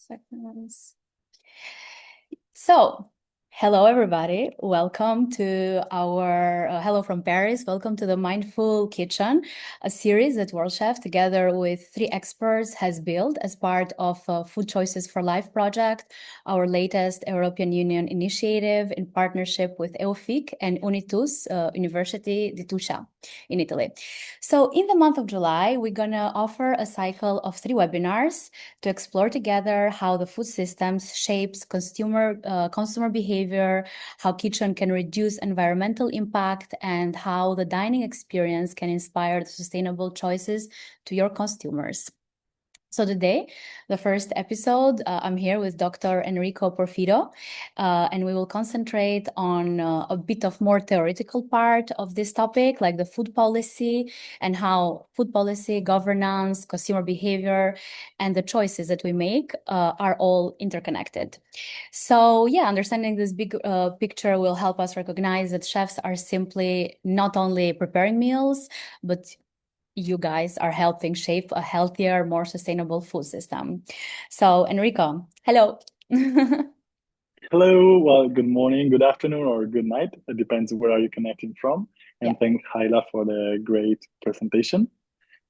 Seconds. So, hello everybody. Welcome to our Hello from Paris. Welcome to the Mindful Kitchen, a series that World Chef, together with three experts, has built as part of Food Choices for Life project, our latest European Union initiative in partnership with EUFIC and Unitus, University di Tuscia in Italy. So, in the month of July, we're gonna offer a cycle of 3 webinars to explore together how the food systems shapes consumer behavior, how kitchen can reduce environmental impact, and how the dining experience can inspire sustainable choices to your consumers. So today, the first episode, I'm here with Dr. Enrico Porfido, and we will concentrate on a bit of more theoretical part of this topic, like the food policy and how food policy, governance, consumer behavior, and the choices that we make are all interconnected. So yeah, understanding this big picture will help us recognize that chefs are simply not only preparing meals, but you guys are helping shape a healthier, more sustainable food system. So, Enrico, hello. Hello, well, good morning, good afternoon, or good night. It depends where are you connecting from. Yeah. And thank Hyla for the great presentation.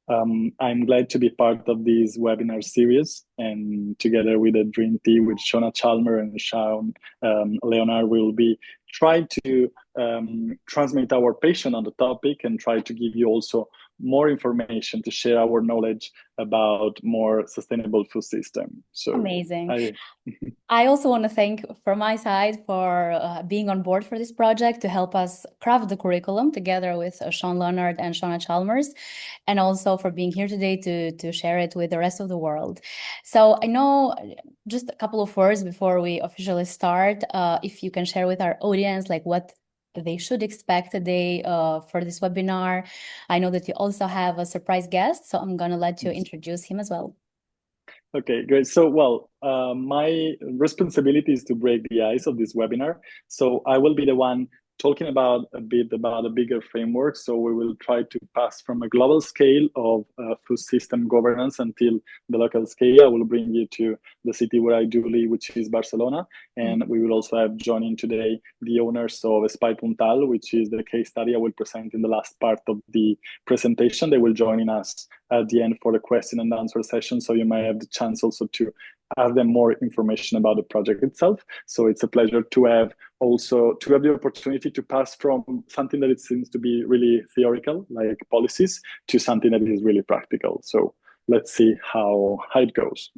I'm glad to be part of this webinar series, and together with the Dream Team, with Shona Chalmer and Sean Leonard, we will be trying to transmit our passion on the topic and try to give you also more information to share our knowledge about more sustainable food system. So Amazing. I I also want to thank from my side for being on board for this project to help us craft the curriculum together with Sean Leonard and Shona Chalmers, and also for being here today to share it with the rest of the world. So I know just a couple of words before we officially start, if you can share with our audience like what they should expect today for this webinar. I know that you also have a surprise guest, so I'm going to let you introduce him as well. Okay, great. So, my responsibility is to break the ice of this webinar. So I will be the one talking about a bit about a bigger framework. So we will try to pass from a global scale of food system governance until the local scale. I will bring you to the city where I do live, which is Barcelona. And we will also have joining today the owners of Espai Puntal, which is the case study I will present in the last part of the presentation. They will join in us at the end for the question and answer session. So you might have the chance also to ask them more information about the project itself. So it's a pleasure to have the opportunity to pass from something that it seems to be really theoretical, like policies, to something that is really practical. So let's see how it goes.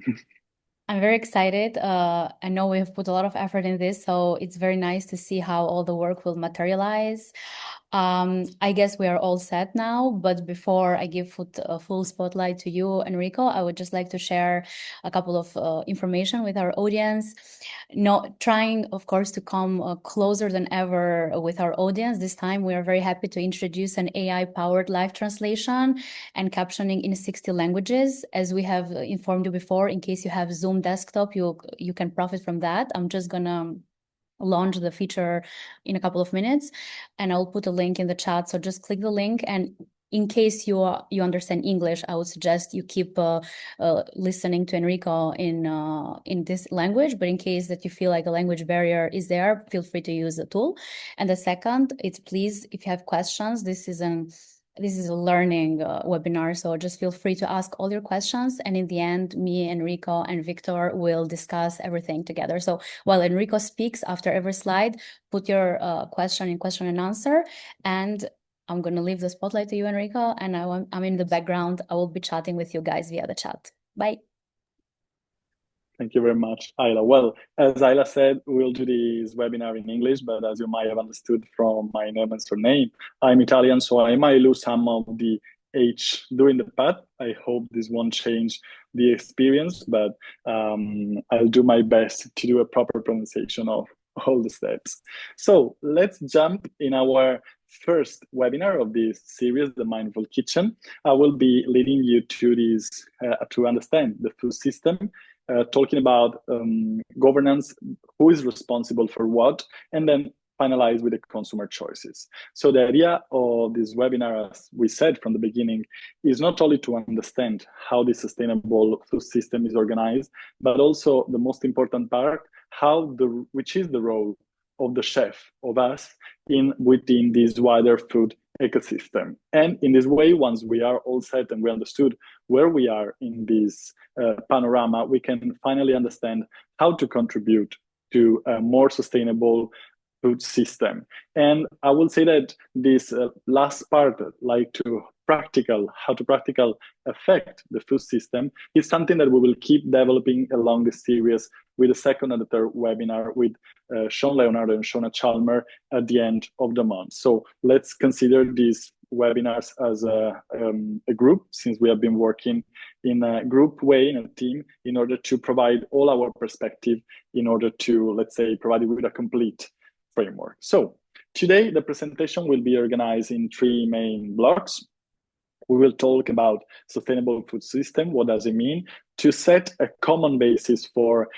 I'm very excited. I know we have put a lot of effort in this, so it's very nice to see how all the work will materialize. I guess we are all set now, but before I give a full spotlight to you, Enrico, I would just like to share a couple of information with our audience. Trying, of course, to come closer than ever with our audience. This time, we are very happy to introduce an AI-powered live translation and captioning in 60 languages. As we have informed you before, in case you have Zoom desktop, you can profit from that. I'm just gonna launch the feature in a couple of minutes, and I'll put a link in the chat. So just click the link, and in case you understand English, I would suggest you keep listening to Enrico in this language. But in case that you feel like a language barrier is there, feel free to use the tool. And the second, it's please, if you have questions, this is a learning webinar, so just feel free to ask all your questions. And in the end, me, Enrico, and Victor will discuss everything together. So while Enrico speaks after every slide, put your question in question and answer. And I'm going to leave the spotlight to you, Enrico, and I'm in the background. I will be chatting with you guys via the chat. Bye. Thank you very much, Ayla. Well, as Ayla said, we'll do this webinar in English, but as you might have understood from my name and surname, I'm Italian, so I might lose some of the H during the path. I hope this won't change the experience, but I'll do my best to do a proper pronunciation of all the steps. So let's jump in our first webinar of this series, The Mindful Kitchen. I will be leading you to this to understand the food system, talking about governance, who is responsible for what, and then finalize with the consumer choices. So the idea of this webinar, as we said from the beginning, is not only to understand how the sustainable food system is organized, but also the most important part, which is the role of the chef, of us, within this wider food ecosystem. And in this way, once we are all set and we understood where we are in this panorama, we can finally understand how to contribute to a more sustainable food system. And I will say that this last part, like how to practical affect the food system, is something that we will keep developing along the series with the second and the third webinar with Sean Leonardo and Shona Chalmer at the end of the month. So let's consider these webinars as a group, since we have been working in a group way, in a team, in order to provide all our perspective, in order to, let's say, provide you with a complete framework. So today, the presentation will be organized in 3 main blocks. We will talk about sustainable food system. What does it mean? To set a common basis for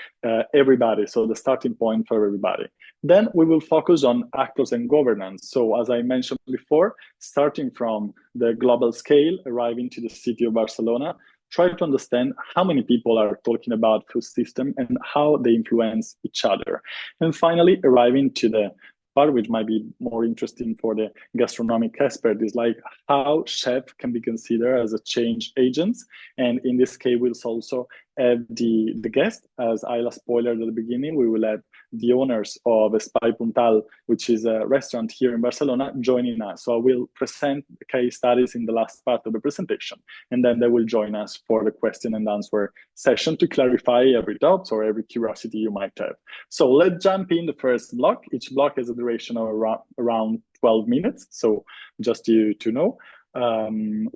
everybody, so the starting point for everybody. Then we will focus on actors and governance. So as I mentioned before, starting from the global scale, arriving to the city of Barcelona, try to understand how many people are talking about food system and how they influence each other. And finally, arriving to the part which might be more interesting for the gastronomic expert, is like how chef can be considered as a change agent. And in this case, we'll also have the guest, as Ayla spoiled at the beginning. We will have the owners of Espai Puntal, which is a restaurant here in Barcelona, joining us. So I will present the case studies in the last part of the presentation, and then they will join us for the question and answer session to clarify every doubt or every curiosity you might have. So let's jump in the first block. Each block has a duration of around 12 minutes. So just to know,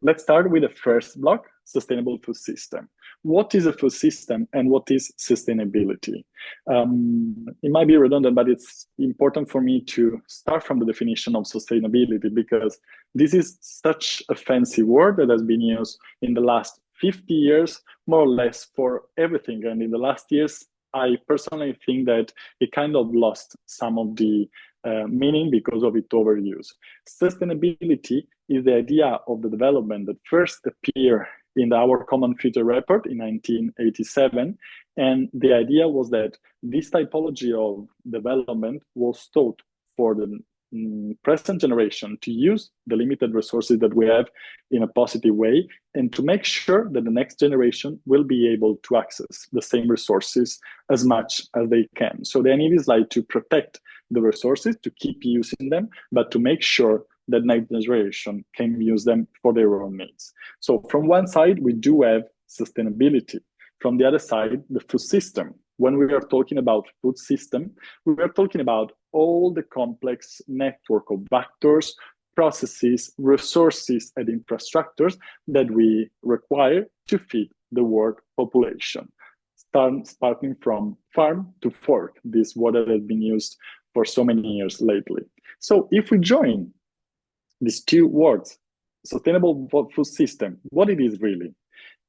let's start with the first block, sustainable food system. What is a food system and what is sustainability? It might be redundant, but it's important for me to start from the definition of sustainability, because this is such a fancy word that has been used in the last 50 years, more or less, for everything. And in the last years, I personally think that it kind of lost some of the meaning because of its overuse. Sustainability is the idea of the development that first appeared in our Common Future Report in 1987. And the idea was that this typology of development was taught for the present generation to use the limited resources that we have in a positive way, and to make sure that the next generation will be able to access the same resources as much as they can. So the idea is like to protect the resources, to keep using them, but to make sure that next generation can use them for their own needs. So from one side, we do have sustainability. From the other side, the food system. When we are talking about food system, we are talking about all the complex network of factors, processes, resources, and infrastructures that we require to feed the world population. Starting from farm to fork, this word that has been used for so many years lately. So if we join these two words, sustainable food system, what it is really?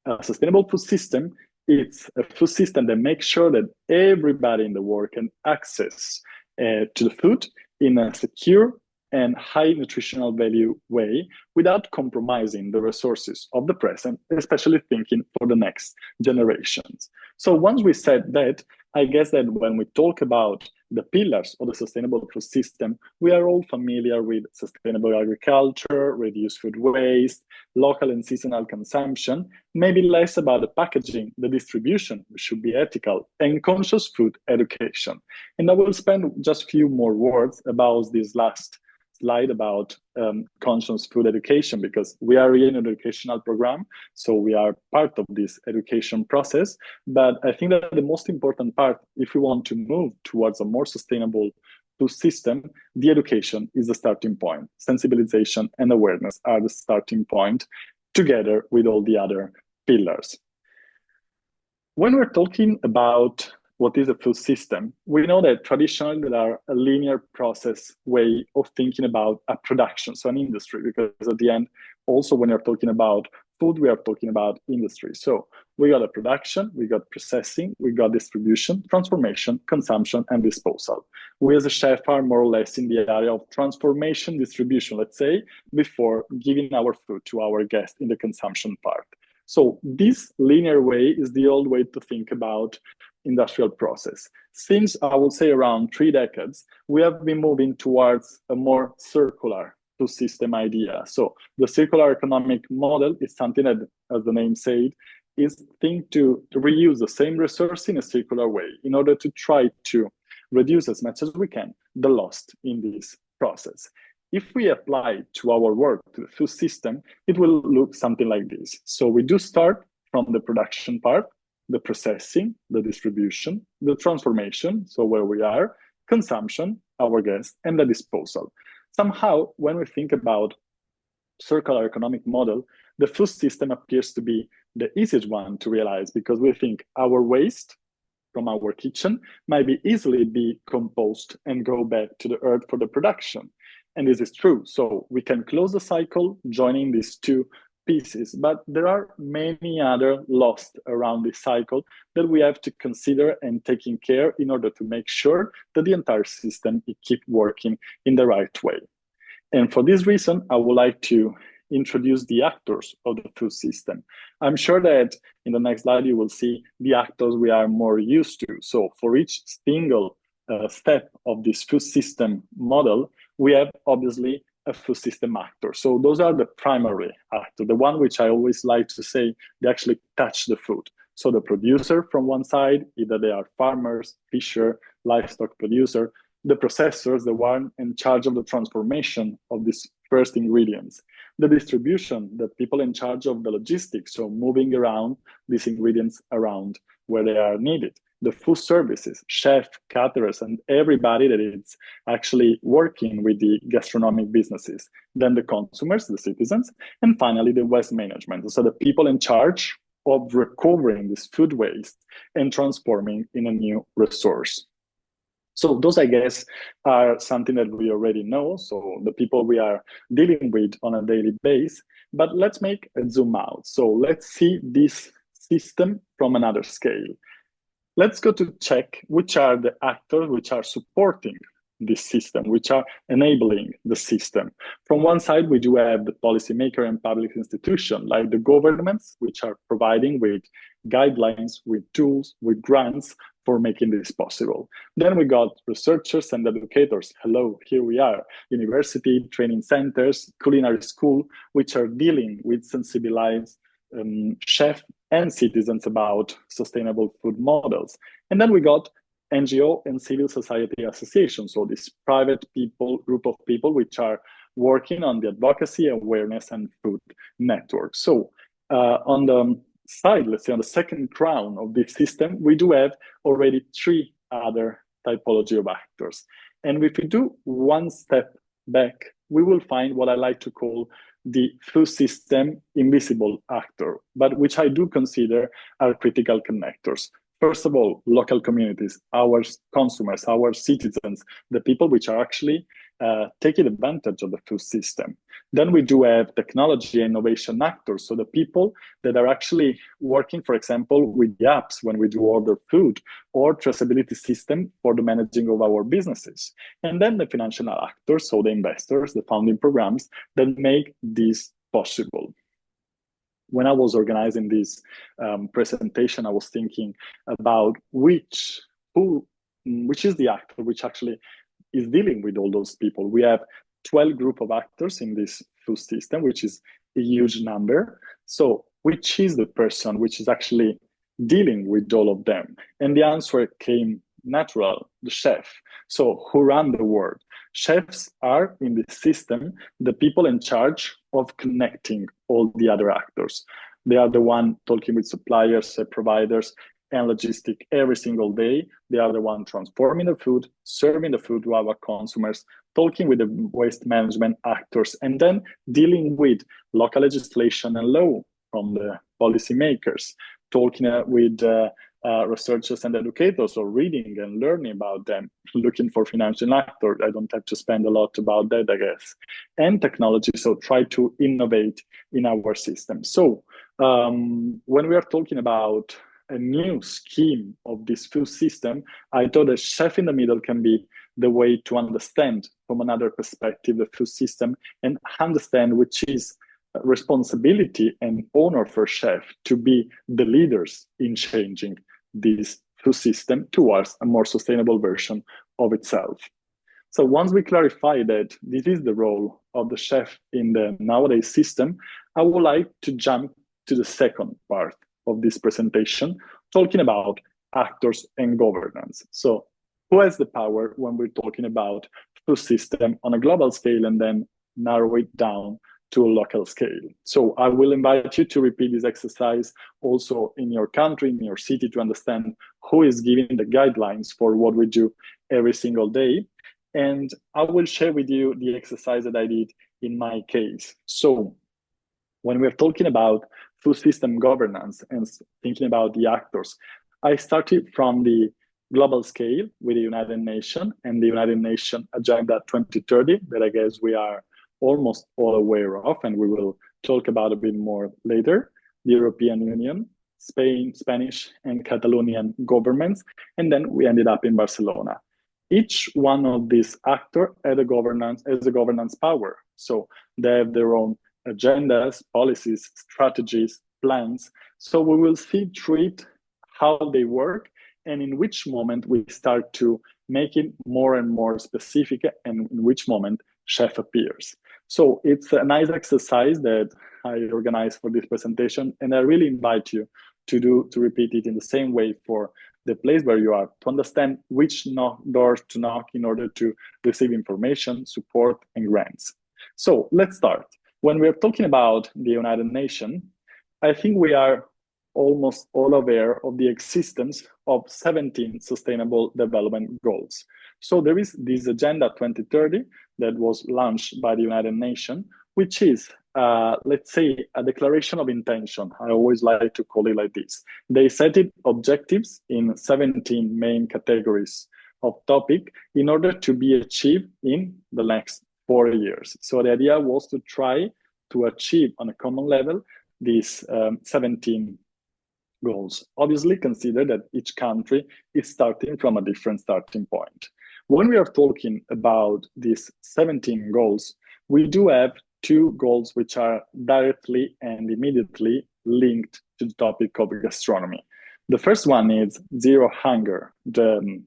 A sustainable food system, it's a food system that makes sure that everybody in the world can access to the food in a secure and high nutritional value way without compromising the resources of the present, especially thinking for the next generations. So once we said that, I guess that when we talk about the pillars of the sustainable food system, we are all familiar with sustainable agriculture, reduced food waste, local and seasonal consumption, maybe less about the packaging, the distribution, which should be ethical, and conscious food education. And I will spend just a few more words about this last slide about conscious food education, because we are in an educational program, so we are part of this education process. But I think that the most important part, if we want to move towards a more sustainable food system, the education is the starting point. Sensibilization and awareness are the starting point, together with all the other pillars. When we're talking about what is a food system, we know that traditionally there are a linear process way of thinking about a production, so an industry, because at the end, also when you're talking about food, we are talking about industry. So we got a production, we got processing, we got distribution, transformation, consumption, and disposal. We as a chef are more or less in the area of transformation, distribution, let's say, before giving our food to our guest in the consumption part. So this linear way is the old way to think about industrial process. Since I would say around 3 decades, we have been moving towards a more circular system idea. So the circular economic model is something that, as the name said, is think to reuse the same resource in a circular way in order to try to reduce as much as we can the loss in this process. If we apply to our work to the food system, it will look something like this. So we do start from the production part, the processing, the distribution, the transformation, so where we are, consumption, our guests, and the disposal. Somehow, when we think about circular economic model, the food system appears to be the easiest one to realize because we think our waste from our kitchen might be easily be composed and go back to the earth for the production. And this is true. So we can close the cycle joining these two pieces, but there are many other lost around this cycle that we have to consider and taking care in order to make sure that the entire system keep working in the right way. And for this reason, I would like to introduce the actors of the food system. I'm sure that in the next slide, you will see the actors we are more used to. So for each single step of this food system model, we have obviously a food system actor. So those are the primary actors, the one which I always like to say, they actually touch the food. So the producer from one side, either they are farmers, fisher, livestock producer, the processors, the one in charge of the transformation of these first ingredients, the distribution, the people in charge of the logistics, so moving around these ingredients around where they are needed, the food services, chef, caterers, and everybody that is actually working with the gastronomic businesses, then the consumers, the citizens, and finally the waste management, so the people in charge of recovering this food waste and transforming in a new resource. So those, I guess, are something that we already know. So the people we are dealing with on a daily basis. But let's make a zoom out. So let's see this system from another scale. Let's go to check which are the actors which are supporting this system, which are enabling the system. From one side, we do have the policymaker and public institution, like the governments, which are providing with guidelines, with tools, with grants for making this possible. Then we got researchers and educators. Hello, here we are. University, training centers, culinary school, which are dealing with sensibilized chefs and citizens about sustainable food models. And then we got NGO and civil society associations, so this private people, group of people which are working on the advocacy, awareness, and food network. So on the side, let's say on the second crown of this system, we do have already 3 other typology of actors. And if we do one step back, we will find what I like to call the food system invisible actor, but which I do consider are critical connectors. First of all, local communities, our consumers, our citizens, the people which are actually taking advantage of the food system. Then we do have technology and innovation actors, so the people that are actually working, for example, with the apps when we do order food, or traceability system for the managing of our businesses. And then the financial actors, so the investors, the funding programs that make this possible. When I was organizing this presentation, I was thinking about which is the actor which actually is dealing with all those people. We have 12 group of actors in this food system, which is a huge number. So which is the person which is actually dealing with all of them? And the answer came natural, the chef. So who run the world? Chefs are in the system the people in charge of connecting all the other actors. They are the one talking with suppliers, providers, and logistic every single day. They are the one transforming the food, serving the food to our consumers, talking with the waste management actors, and then dealing with local legislation and law from the policymakers, talking with researchers and educators, or reading and learning about them, looking for financial actor. I don't have to spend a lot about that, I guess. And technology, so try to innovate in our system. So when we are talking about a new scheme of this full system, I thought a chef in the middle can be the way to understand from another perspective the full system and understand which is responsibility and honor for chef to be the leaders in changing this food system towards a more sustainable version of itself. So once we clarify that this is the role of the chef in the nowadays system, I would like to jump to the second part of this presentation, talking about actors and governance. So who has the power when we're talking about food system on a global scale and then narrow it down to a local scale? So I will invite you to repeat this exercise also in your country, in your city, to understand who is giving the guidelines for what we do every single day. And I will share with you the exercise that I did in my case. So when we're talking about food system governance and thinking about the actors, I started from the global scale with the United Nations and the United Nations Agenda 2030 that I guess we are almost all aware of, and we will talk about a bit more later, the European Union, Spain, Spanish, and Catalonian governments, and then we ended up in Barcelona. Each one of these actors has a governance power. So they have their own agendas, policies, strategies, plans. So we will see through it how they work and in which moment we start to make it more and more specific and in which moment chef appears. So it's a nice exercise that I organized for this presentation, and I really invite you to repeat it in the same way for the place where you are, to understand which doors to knock in order to receive information, support, and grants. So let's start. When we're talking about the United Nations, I think we are almost all aware of the existence of 17 Sustainable Development Goals. So there is this Agenda 2030 that was launched by the United Nations, which is, let's say, a declaration of intention. I always like to call it like this. They set it objectives in 17 main categories of topic in order to be achieved in the next 4 years. So the idea was to try to achieve on a common level these 17 goals. Obviously, consider that each country is starting from a different starting point. When we are talking about these 17 goals, we do have 2 goals which are directly and immediately linked to the topic of gastronomy. The first one is zero hunger, the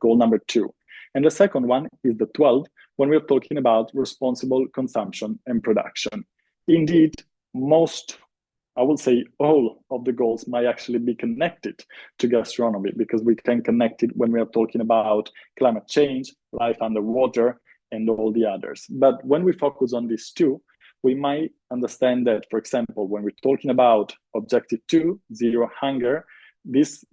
goal number 2. And the second one is the 12th, when we're talking about responsible consumption and production. Indeed, most, I would say all of the goals might actually be connected to gastronomy, because we can connect it when we are talking about climate change, life underwater, and all the others. But when we focus on these 2, we might understand that, for example, when we're talking about objective 2, zero hunger, this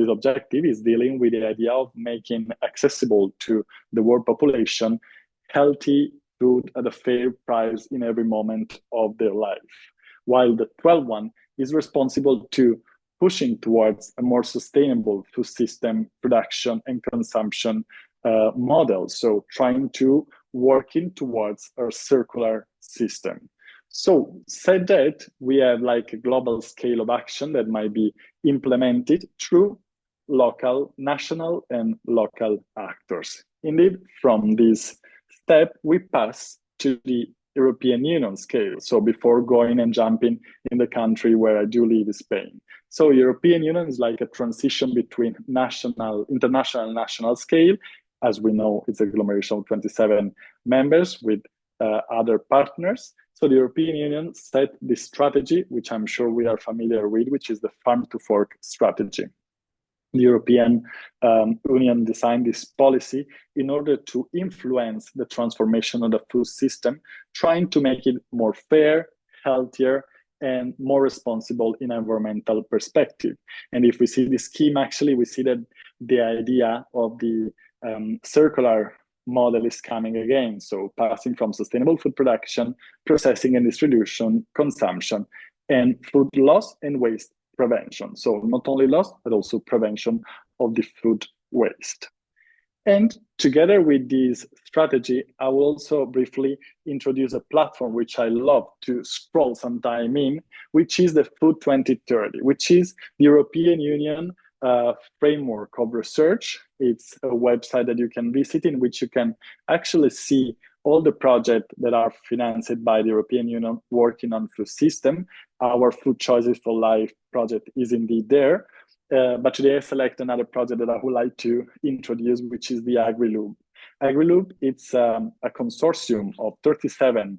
objective is dealing with the idea of making accessible to the world population healthy food at a fair price in every moment of their life. While the 12th one is responsible to pushing towards a more sustainable food system production and consumption model. So trying to working towards a circular system. So said that, we have like a global scale of action that might be implemented through local, national, and local actors. Indeed, from this step, we pass to the European Union scale. So before going and jumping in the country where I do live, Spain. So European Union is like a transition between international and national scale. As we know, it's a agglomeration of 27 members with other partners. So the European Union set this strategy, which I'm sure we are familiar with, which is the farm to fork strategy. The European Union designed this policy in order to influence the transformation of the food system, trying to make it more fair, healthier, and more responsible in environmental perspective. And if we see the scheme, actually, we see that the idea of the circular model is coming again. So passing from sustainable food production, processing and distribution, consumption, and food loss and waste prevention. So not only loss, but also prevention of the food waste. And together with this strategy, I will also briefly introduce a platform which I love to scroll some time in, which is the Food 2030, which is the European Union framework of research. It's a website that you can visit in which you can actually see all the projects that are financed by the European Union working on food system. Our Food Choices for Life project is indeed there. But today I select another project that I would like to introduce, which is the AgriLoop. AgriLoop, it's a consortium of 37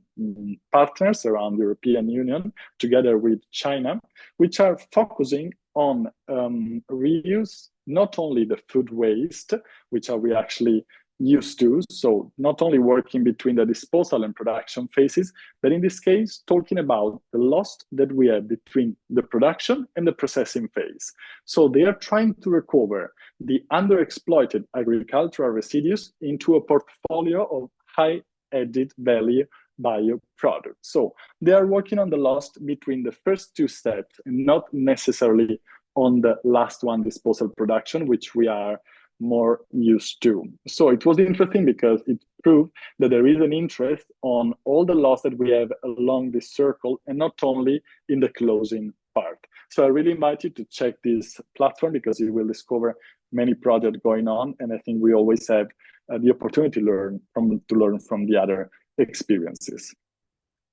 partners around the European Union, together with China, which are focusing on reuse, not only the food waste, which are we actually used to, so not only working between the disposal and production phases, but in this case, talking about the loss that we have between the production and the processing phase. So they are trying to recover the underexploited agricultural residues into a portfolio of high added value bioproducts. So they are working on the loss between the first two steps and not necessarily on the last one, disposal production, which we are more used to. So it was interesting because it proved that there is an interest on all the loss that we have along this circle and not only in the closing part. So I really invite you to check this platform because you will discover many projects going on. And I think we always have the opportunity to learn from the other experiences.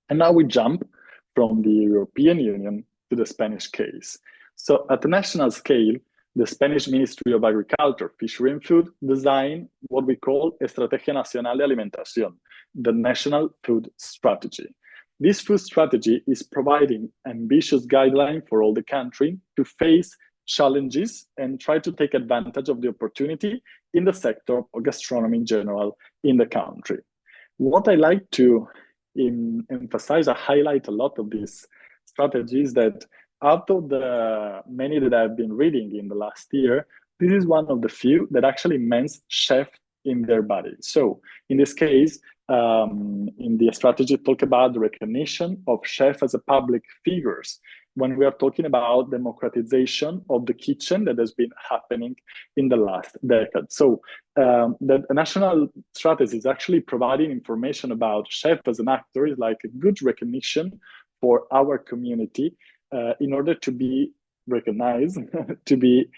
And now we jump from the European Union to the Spanish case. So at the national scale, the Spanish Ministry of Agriculture, Fishery and Food designed what we call Estrategia Nacional de Alimentación, the National Food Strategy. This food strategy is providing ambitious guidelines for all the country to face challenges and try to take advantage of the opportunity in the sector of gastronomy in general in the country. What I like to emphasize, I highlight a lot of these strategies that out of the many that I've been reading in the last year, this is one of the few that actually means chef in their body. So in this case, in the strategy, talk about the recognition of chef as a public figures when we are talking about democratization of the kitchen that has been happening in the last decade. So the national strategy is actually providing information about chef as an actor is like a good recognition for our community in order to be recognized, to be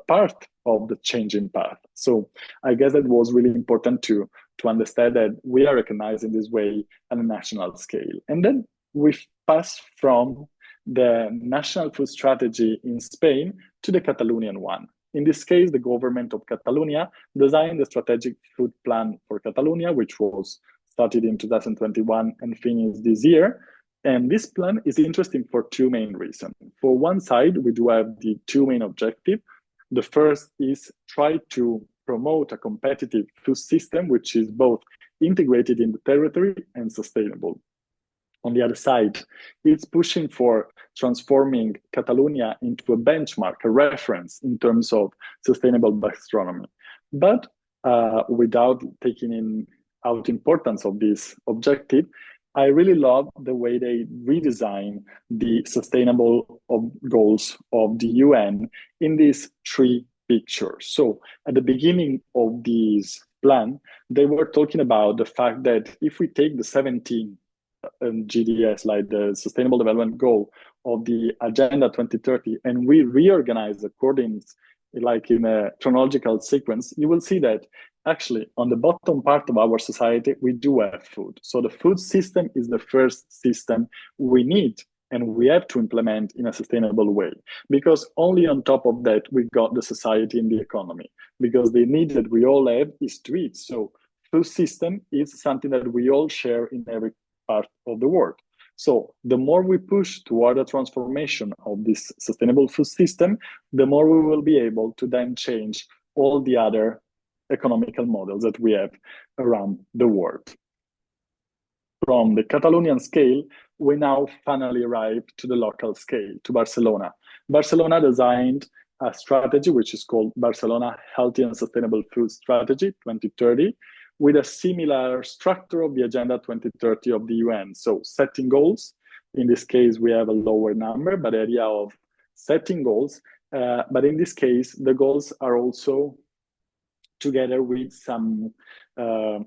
part of the changing path. So I guess that was really important to understand that we are recognized in this way on a national scale. And then we pass from the national food strategy in Spain to the Catalonian one. In this case, the government of Catalonia designed the strategic food plan for Catalonia, which was started in 2021 and finished this year. And this plan is interesting for two main reasons. For one side, we do have the two main objectives. The first is try to promote a competitive food system, which is both integrated in the territory and sustainable. On the other side, it's pushing for transforming Catalonia into a benchmark, a reference in terms of sustainable gastronomy. But without taking out importance of this objective, I really love the way they redesign the sustainable goals of the UN in these three pictures. So at the beginning of this plan, they were talking about the fact that if we take the 17 GDS, like the Sustainable Development Goal of the Agenda 2030, and we reorganize according, like in a chronological sequence, you will see that actually on the bottom part of our society, we do have food. So the food system is the first system we need and we have to implement in a sustainable way, because only on top of that, we got the society and the economy, because the need that we all have is to eat. So food system is something that we all share in every part of the world. So the more we push toward a transformation of this sustainable food system, the more we will be able to then change all the other economical models that we have around the world. From the Catalonian scale, we now finally arrive to the local scale, to Barcelona. Barcelona designed a strategy which is called Barcelona Healthy and Sustainable Food Strategy 2030, with a similar structure of the Agenda 2030 of the UN. So setting goals, in this case, we have a lower number, but the idea of setting goals, but in this case, the goals are also together with some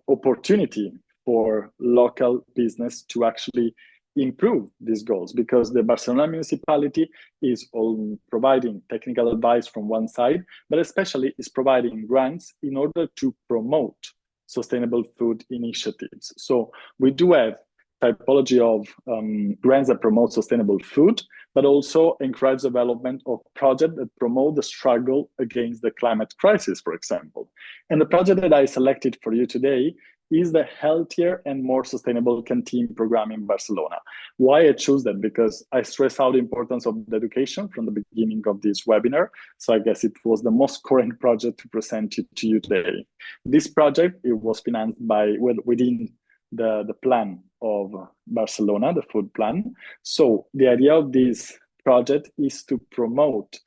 opportunity for local business to actually improve these goals, because the Barcelona municipality is all providing technical advice from one side, but especially is providing grants in order to promote sustainable food initiatives. So we do have typology of grants that promote sustainable food, but also encourage development of projects that promote the struggle against the climate crisis, for example. And the project that I selected for you today is the Healthier and More Sustainable Canteen program in Barcelona. Why I choose that? Because I stress out the importance of the education from the beginning of this webinar. So I guess it was the most current project to present it to you today. This project, it was financed by within the plan of Barcelona, the food plan. So the idea of this project is to promote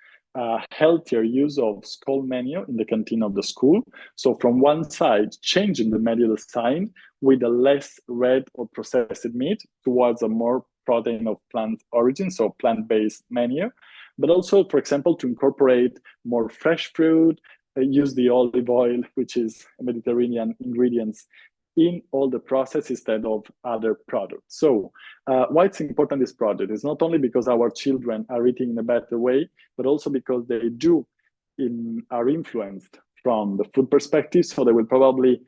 healthier use of school menu in the canteen of the school. So from one side, changing the menu design with a less red or processed meat towards a more protein of plant origin, so plant-based menu, but also, for example, to incorporate more fresh fruit, use the olive oil, which is a Mediterranean ingredients, in all the process instead of other products. So why it's important, this project is not only because our children are eating in a better way, but also because they are influenced from the food perspective. So they will probably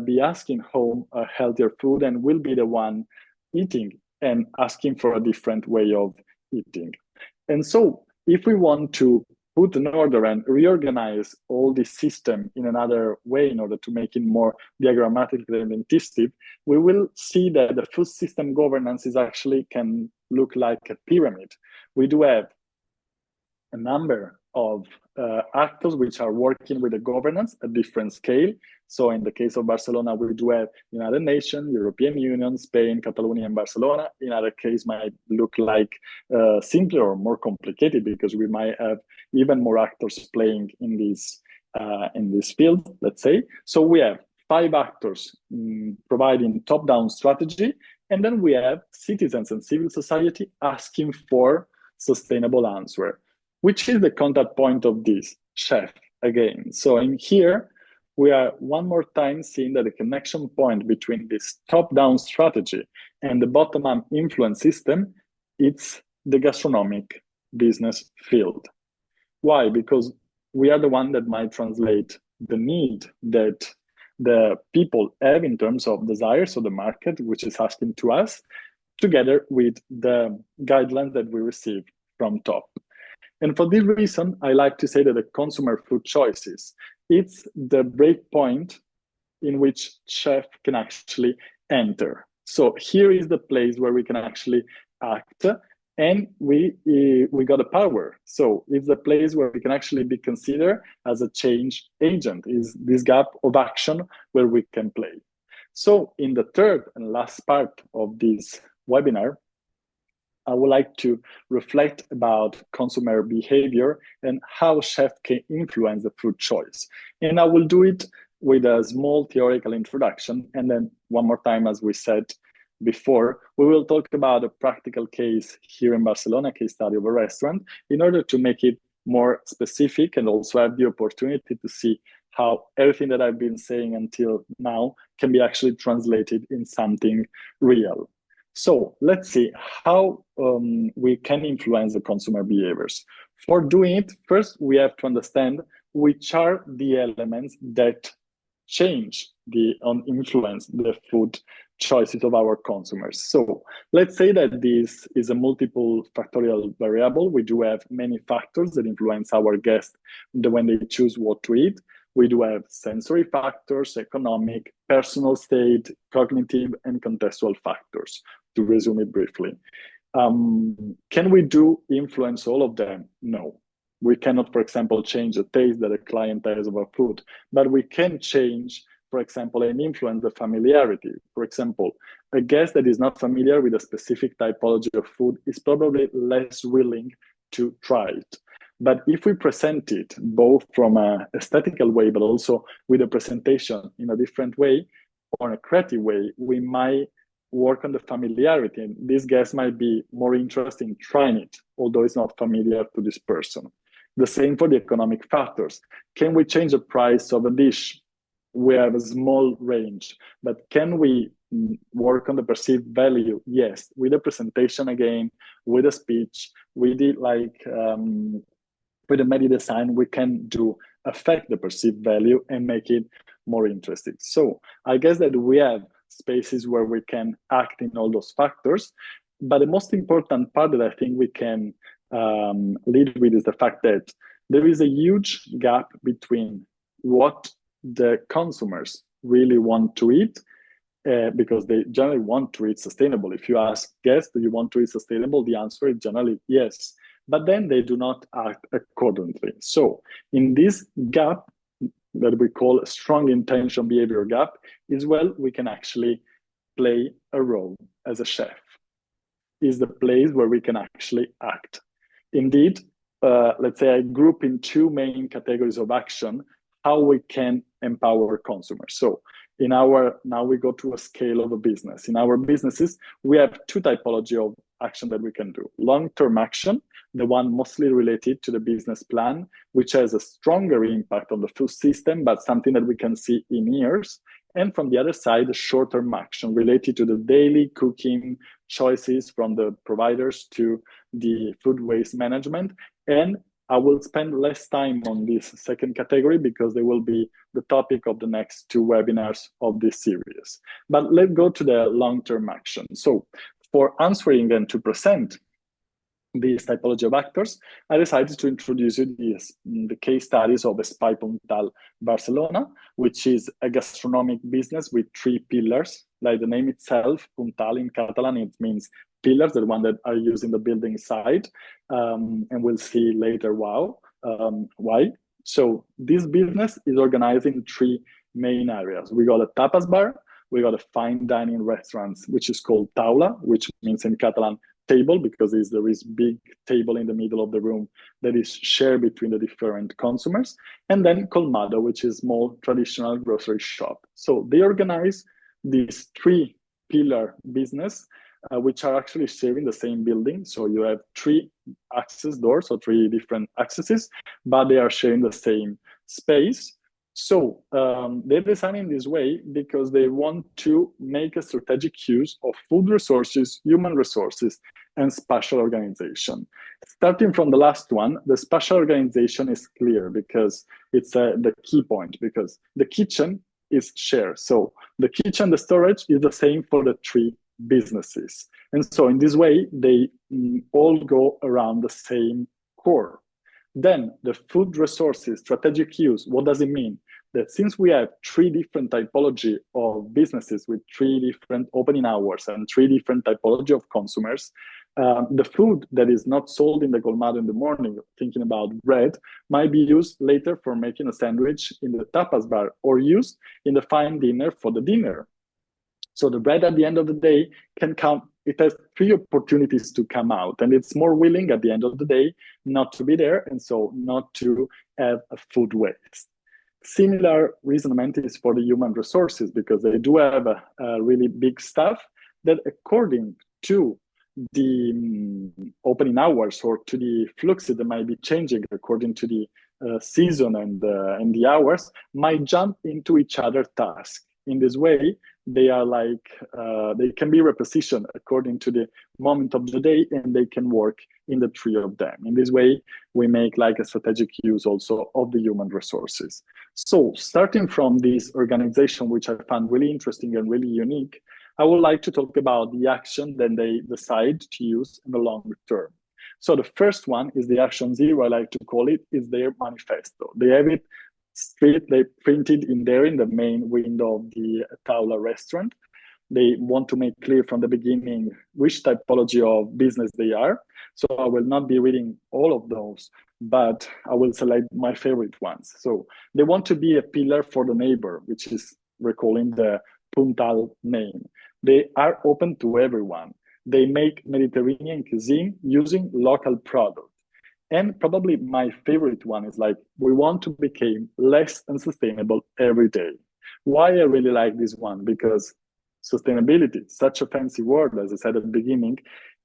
be asking home a healthier food and will be the one eating and asking for a different way of eating. And so if we want to put in order and reorganize all this system in another way in order to make it more diagrammatic and intuitive, we will see that the food system governance is actually can look like a pyramid. We do have a number of actors which are working with the governance at different scale. So in the case of Barcelona, we do have United Nations, European Union, Spain, Catalonia, and Barcelona. In other case, might look like simpler or more complicated because we might have even more actors playing in this field, let's say. So we have 5 actors providing top-down strategy, and then we have citizens and civil society asking for sustainable answer, which is the contact point of this chef again. So in here, we are one more time seeing that the connection point between this top-down strategy and the bottom-up influence system, it's the gastronomic business field. Why? Because we are the one that might translate the need that the people have in terms of desires of the market, which is asking to us, together with the guidelines that we receive from top. And for this reason, I like to say that the consumer food choices, it's the break point in which chef can actually enter. So here is the place where we can actually act, and we got a power. So it's the place where we can actually be considered as a change agent, is this gap of action where we can play. So in the third and last part of this webinar, I would like to reflect about consumer behavior and how chefs can influence the food choice. And I will do it with a small theoretical introduction. And then one more time, as we said before, we will talk about a practical case here in Barcelona, case study of a restaurant, in order to make it more specific and also have the opportunity to see how everything that I've been saying until now can be actually translated in something real. So let's see how we can influence the consumer behaviors. For doing it, first we have to understand which are the elements that change influence the food choices of our consumers. So let's say that this is a multiple factorial variable. We do have many factors that influence our guests when they choose what to eat. We do have sensory factors, economic, personal state, cognitive, and contextual factors, to resume it briefly. Can we influence all of them? No. We cannot, for example, change the taste that a client has of our food, but we can change, for example, and influence the familiarity. For example, a guest that is not familiar with a specific typology of food is probably less willing to try it. But if we present it both from an aesthetical way, but also with a presentation in a different way or in a creative way, we might work on the familiarity. And this guest might be more interested in trying it, although it's not familiar to this person. The same for the economic factors. Can we change the price of a dish? We have a small range, but can we work on the perceived value? Yes, with the presentation again, with a speech, with the with the media design, we can affect the perceived value and make it more interesting. So I guess that we have spaces where we can act in all those factors, but the most important part that I think we can lead with is the fact that there is a huge gap between what the consumers really want to eat, because they generally want to eat sustainable. If you ask guests, do you want to eat sustainable? The answer is generally yes, but then they do not act accordingly. So in this gap that we call a strong intention behavior gap is where we can actually play a role as a chef, is the place where we can actually act. Indeed, let's say I group in two main categories of action, how we can empower consumers. So now we go to a scale of a business. In our businesses, we have two typology of action that we can do. Long-term action, the one mostly related to the business plan, which has a stronger impact on the food system, but something that we can see in years. And from the other side, the short-term action related to the daily cooking choices from the providers to the food waste management. And I will spend less time on this second category because they will be the topic of the next two webinars of this series. But let's go to the long-term action. So for answering and to present this typology of actors, I decided to introduce you the case studies of Espai Puntal Barcelona, which is a gastronomic business with three pillars. Like the name itself, Puntal in Catalan, it means pillars, the one that are used in the building side. And we'll see later why. So this business is organized in three main areas. We got a tapas bar, we got a fine dining restaurants, which is called taula, which means in Catalan table, because there is big table in the middle of the room that is shared between the different consumers. And then colmado, which is more traditional grocery shop. So they organize these three pillar business, which are actually serving the same building. So you have three access doors, or three different accesses, but they are sharing the same space. So they're designing this way because they want to make a strategic use of food resources, human resources, and spatial organization. Starting from the last one, the spatial organization is clear because it's the key point, because the kitchen is shared. So the kitchen, the storage is the same for the three businesses. And so in this way, they all go around the same core. Then the food resources, strategic use, what does it mean? That since we have three different typology of businesses with three different opening hours and three different typology of consumers, the food that is not sold in the colmado in the morning, thinking about bread, might be used later for making a sandwich in the tapas bar, or used in the fine dinner for the dinner. So the bread at the end of the day can come, it has three opportunities to come out, and it's more willing at the end of the day not to be there, and so not to have a food waste. Similar reasoning is for the human resources, because they do have a really big staff that, according to the opening hours or to the flux that might be changing according to the season and the hours, might jump into each other tasks. In this way, they are like, they can be repositioned according to the moment of the day, and they can work in the three of them. In this way, we make like a strategic use also of the human resources. So starting from this organization, which I found really interesting and really unique, I would like to talk about the action that they decide to use in the long term. So the first one is the action zero, I like to call it, is their manifesto. They have it they printed in there in the main window of the Taula restaurant. They want to make clear from the beginning which typology of business they are. So I will not be reading all of those, but I will select my favorite ones. So they want to be a pillar for the neighbor, which is recalling the Puntal name. They are open to everyone. They make Mediterranean cuisine using local products. And probably my favorite one is like, we want to become less unsustainable every day. Why I really like this one? Because sustainability, such a fancy word, as I said at the beginning,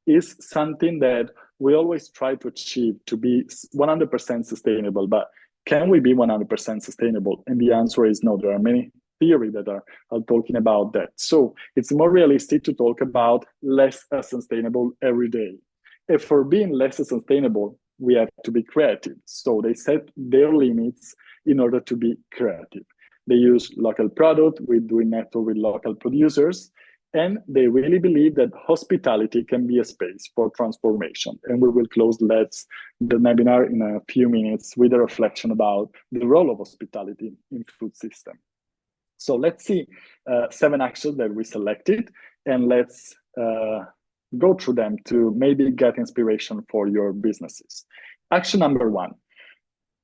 is something that we always try to achieve to be 100% sustainable. But can we be 100% sustainable? And the answer is no. There are many theories that are talking about that. So it's more realistic to talk about less sustainable every day. If for being less sustainable, we have to be creative. So they set their limits in order to be creative. They use local product, we do network with local producers, and they really believe that hospitality can be a space for transformation. And we will close the webinar in a few minutes with a reflection about the role of hospitality in food system. So let's see 7 actions that we selected, and let's go through them to maybe get inspiration for your businesses. Action number 1.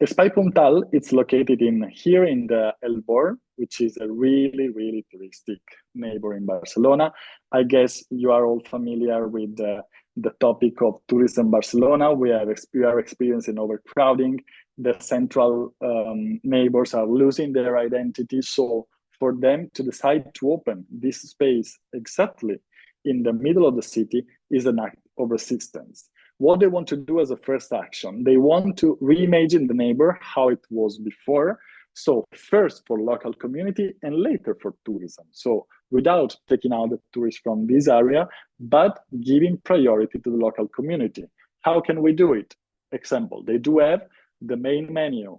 Espai Puntal, it's located here in the El Born, which is a really, really touristic neighbor in Barcelona. I guess you are all familiar with the topic of tourism Barcelona. We are experiencing overcrowding. The central neighbors are losing their identity. So for them to decide to open this space exactly in the middle of the city is an act of resistance. What they want to do as a first action, they want to reimagine the neighbor how it was before. So first for local community and later for tourism. So without taking out the tourists from this area, but giving priority to the local community. How can we do it? Example, they do have the main menu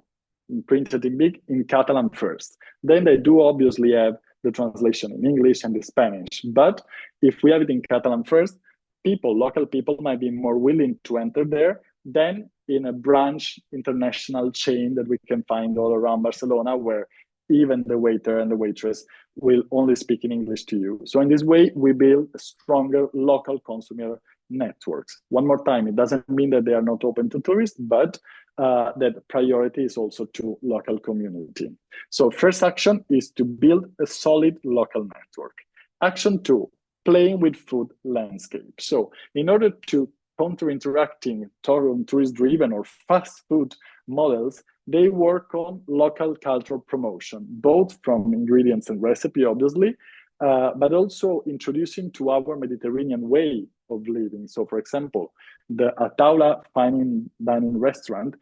printed in big in Catalan first. Then they do obviously have the translation in English and in Spanish. But if we have it in Catalan first, local people might be more willing to enter there than in a branch international chain that we can find all around Barcelona, where even the waiter and the waitress will only speak in English to you. So in this way, we build a stronger local consumer networks. One more time, it doesn't mean that they are not open to tourists, but that priority is also to local community. So first action is to build a solid local network. Action 2, playing with food landscape. So in order to counter interacting tourist-driven or fast food models, they work on local cultural promotion, both from ingredients and recipe, obviously, but also introducing to our Mediterranean way of living. So for example, the Ataula fine dining restaurant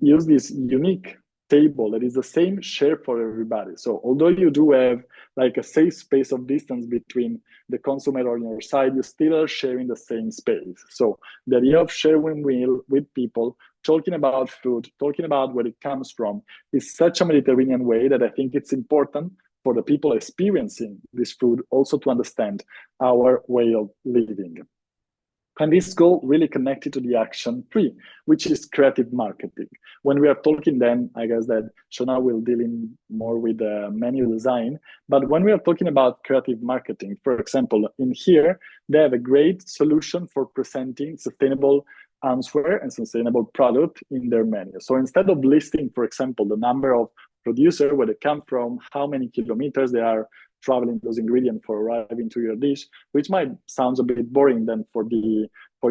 use this unique table that is the same share for everybody. So although you do have like a safe space of distance between the consumer on your side, you still are sharing the same space. So the idea of sharing meal with people, talking about food, talking about where it comes from, is such a Mediterranean way that I think it's important for the people experiencing this food also to understand our way of living. And this goal really connected to the action 3, which is creative marketing. When we are talking then, I guess that Shona will deal in more with the menu design. But when we are talking about creative marketing, for example, in here, they have a great solution for presenting sustainable answer and sustainable product in their menu. So instead of listing, for example, the number of producers, where they come from, how many kilometers they are traveling those ingredients for arriving to your dish, which might sound a bit boring then for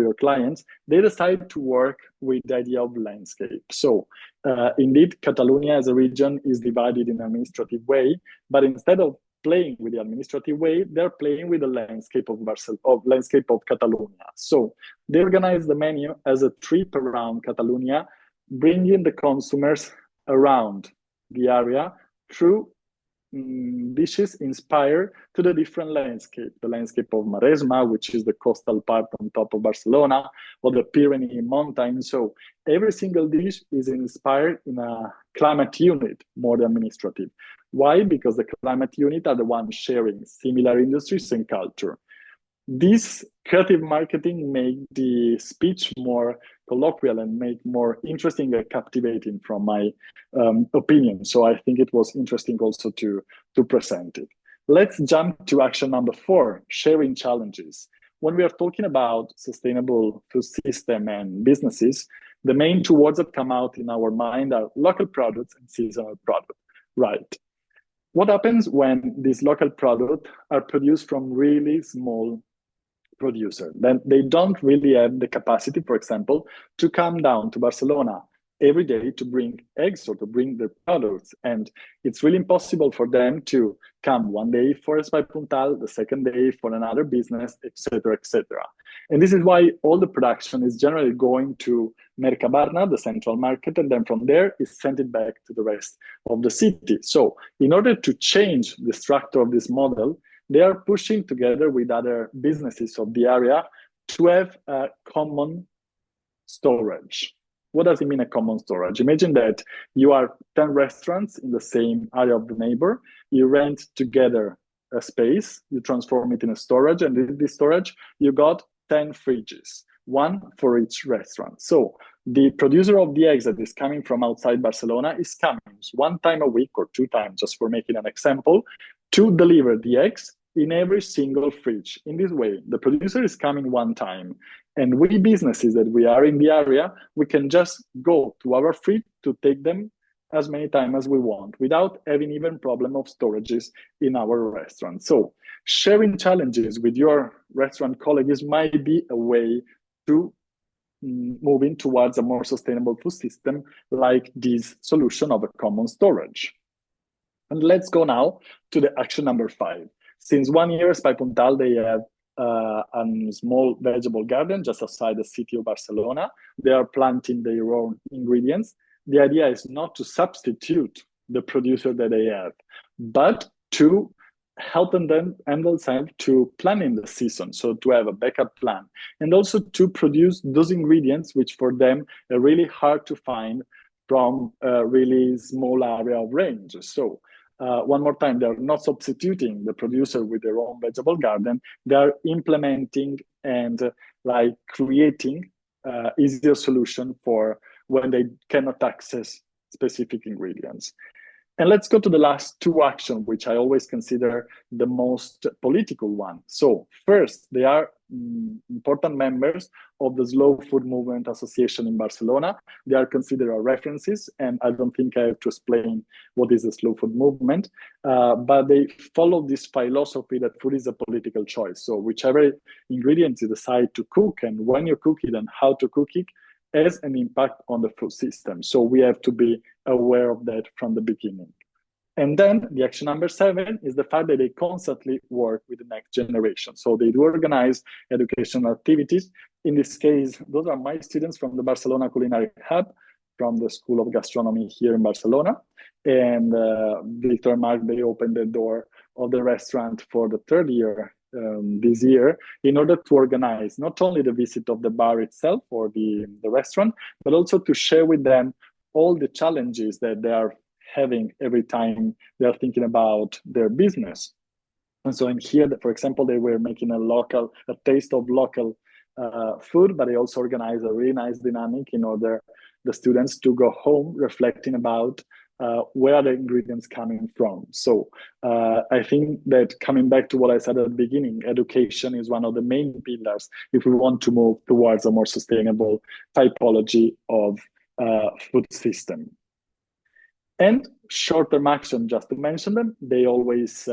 your clients, they decide to work with the idea of landscape. So indeed, Catalonia as a region is divided in an administrative way, but instead of playing with the administrative way, they're playing with the landscape of Catalonia. So they organize the menu as a trip around Catalonia, bringing the consumers around the area through dishes inspired to the different landscape, the landscape of Maresma, which is the coastal part on top of Barcelona, or the Pyrenees mountains. So every single dish is inspired in a climate unit, more than administrative. Why? Because the climate unit are the ones sharing similar industries and culture. This creative marketing make the speech more colloquial and make more interesting and captivating from my opinion. So I think it was interesting also to present it. Let's jump to action number 4, sharing challenges. When we are talking about sustainable food system and businesses, the main 2 words that come out in our mind are local products and seasonal product, right? What happens when these local products are produced from really small producer? Then they don't really have the capacity, for example, to come down to Barcelona, every day to bring eggs or to bring their products. And it's really impossible for them to come one day for Espai Puntal, the second day for another business, etc., etc. And this is why all the production is generally going to Mercabarna, the central market, and then from there is sent it back to the rest of the city. So in order to change the structure of this model, they are pushing together with other businesses of the area to have a common storage. What does it mean, a common storage? Imagine that you are 10 restaurants in the same area of the neighbor. You rent together a space, you transform it in a storage, and in this storage, you got 10 fridges, one for each restaurant. So the producer of the eggs that is coming from outside Barcelona is coming one time a week or two times, just for making an example, to deliver the eggs in every single fridge. In this way, the producer is coming one time, and we businesses that we are in the area, we can just go to our fridge to take them as many times as we want without having even problem of storages in our restaurant. So sharing challenges with your restaurant colleagues might be a way to moving towards a more sustainable food system like this solution of a common storage. And let's go now to the action number 5. Since 1 year, Espai Puntal, they have a small vegetable garden just outside the city of Barcelona. They are planting their own ingredients. The idea is not to substitute the producer that they have, but to help them and themselves to plan in the season, so to have a backup plan, and also to produce those ingredients which for them are really hard to find from a really small area of range. So one more time, they're not substituting the producer with their own vegetable garden. They're implementing and like creating easier solution for when they cannot access specific ingredients. And let's go to the last 2 actions, which I always consider the most political one. So first, they are important members of the Slow Food Movement Association in Barcelona. They are considered our references, and I don't think I have to explain what is the slow food movement, but they follow this philosophy that food is a political choice. So whichever ingredients you decide to cook and when you cook it and how to cook it has an impact on the food system. So we have to be aware of that from the beginning. And then the action number 7 is the fact that they constantly work with the next generation. So they do organize educational activities. In this case, those are my students from the Barcelona Culinary Hub, from the School of Gastronomy here in Barcelona. And Victor and Mark, they opened the door of the restaurant for the 3rd year this year in order to organize not only the visit of the bar itself or the restaurant, but also to share with them all the challenges that they are having every time they're thinking about their business. And so in here, for example, they were making a taste of local food, but they also organized a really nice dynamic in order the students to go home reflecting about where are the ingredients coming from. So I think that coming back to what I said at the beginning, education is one of the main pillars if we want to move towards a more sustainable typology of food system. And short-term action, just to mention them, they always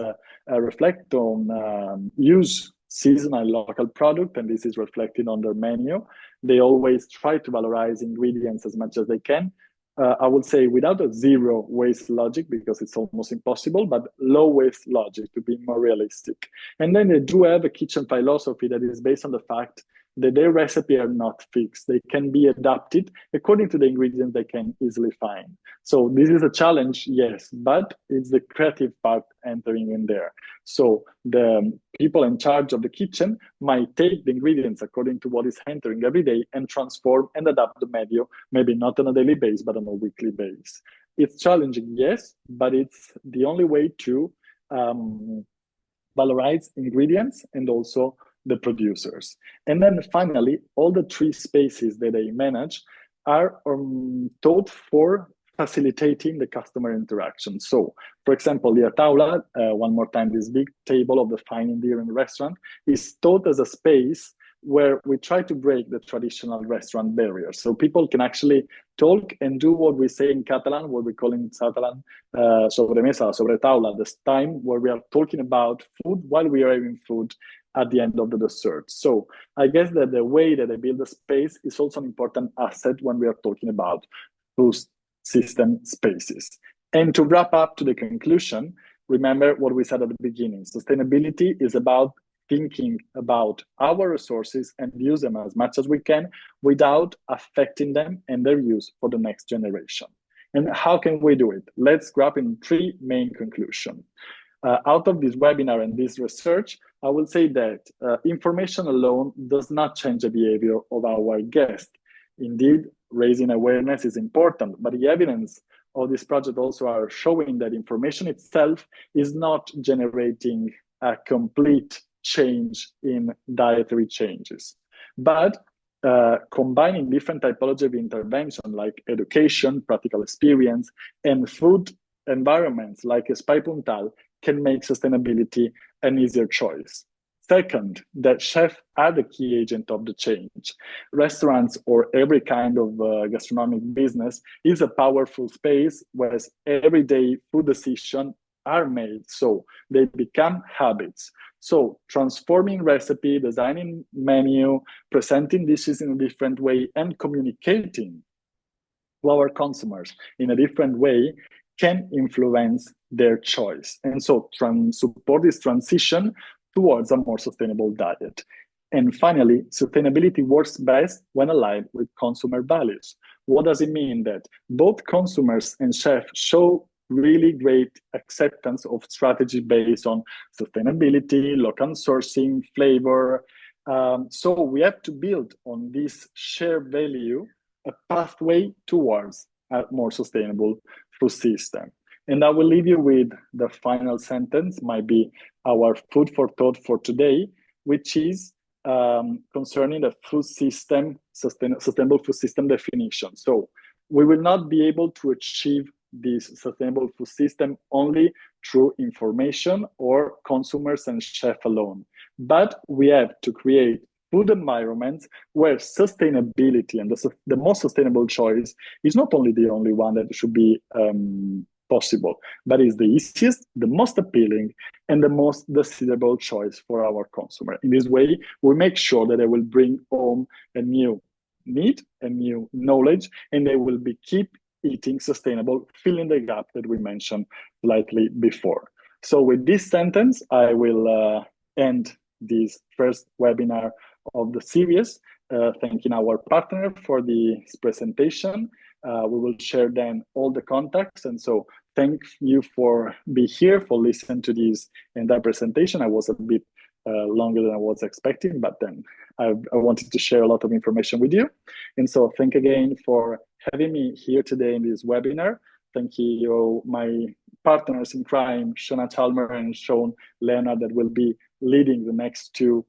reflect on use seasonal local product, and this is reflected on their menu. They always try to valorize ingredients as much as they can. I would say without a zero waste logic, because it's almost impossible, but low waste logic to be more realistic. And then they do have a kitchen philosophy that is based on the fact that their recipe are not fixed. They can be adapted according to the ingredients they can easily find. So this is a challenge, yes, but it's the creative part entering in there. So the people in charge of the kitchen might take the ingredients according to what is entering every day and transform and adapt the menu, maybe not on a daily basis, but on a weekly basis. It's challenging, yes, but it's the only way to valorize ingredients and also the producers. And then finally, all the 3 spaces that they manage are taught for facilitating the customer interaction. So, for example, the Taula, one more time, this big table of the fine and dining restaurant, is taught as a space where we try to break the traditional restaurant barriers. So people can actually talk and do what we say in Catalan, what we call in Catalan, sobremesa, sobre taula, this time where we are talking about food while we are having food at the end of the dessert. So I guess that the way that they build the space is also an important asset when we are talking about food system spaces. And to wrap up to the conclusion, remember what we said at the beginning. Sustainability is about thinking about our resources and use them as much as we can without affecting them and their use for the next generation. And how can we do it? Let's grab in three main conclusions. Out of this webinar and this research, I will say that information alone does not change the behavior of our guests. Indeed, raising awareness is important, but the evidence of this project also are showing that information itself is not generating a complete change in dietary changes. But combining different typology of intervention like education, practical experience, and food environments like Espai Puntal can make sustainability an easier choice. Second, that chefs are the key agent of the change. Restaurants or every kind of gastronomic business is a powerful space where everyday food decisions are made, so they become habits. So transforming recipe, designing menu, presenting dishes in a different way, and communicating to our consumers in a different way can influence their choice. And so support this transition towards a more sustainable diet. And finally, sustainability works best when aligned with consumer values. What does it mean? That both consumers and chefs show really great acceptance of strategy based on sustainability, local sourcing, flavor. So we have to build on this shared value a pathway towards a more sustainable food system. And I will leave you with the final sentence, might be our food for thought for today, which is concerning the food system, sustainable food system definition. So we will not be able to achieve this sustainable food system only through information or consumers and chefs alone. But we have to create food environments where sustainability and the most sustainable choice is not only the only one that should be possible, but is the easiest, the most appealing, and the most desirable choice for our consumer. In this way, we make sure that they will bring home a new need, a new knowledge, and they will keep eating sustainable, filling the gap that we mentioned slightly before. So with this sentence, I will end this first webinar of the series, thanking our partner for this presentation. We will share then all the contacts. And so thank you for being here, for listening to this entire presentation. I was a bit longer than I was expecting, but then I wanted to share a lot of information with you. And so thank again for having me here today in this webinar. Thank you, my partners in crime, Shona Chalmer and Sean Leonard, that will be leading the next two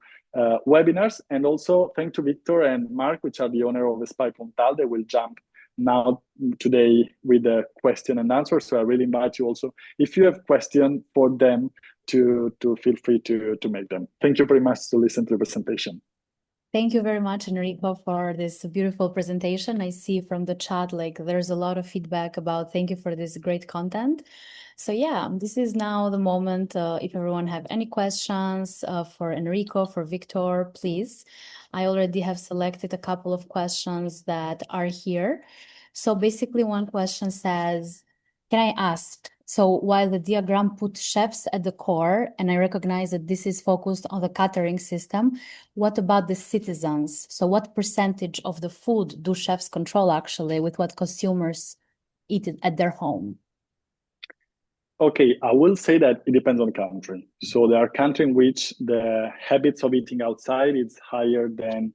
webinars. And also thank to Victor and Mark, which are the owner of Espai Puntal. They will jump now today with a question and answer. So I really invite you also, if you have questions for them, to feel free to make them. Thank you very much to listen to the presentation. Thank you very much, Enrico, for this beautiful presentation. I see from the chat, like there's a lot of feedback about thank you for this great content. So yeah, this is now the moment. If everyone have any questions for Enrico, for Victor, please. I already have selected a couple of questions that are here. So basically one question says, can I ask, so while the diagram put chefs at the core, and I recognize that this is focused on the catering system, what about the citizens? So what percentage of the food do chefs control actually with what consumers eat at their home? Okay, I will say that it depends on the country. So there are countries in which the habits of eating outside is higher than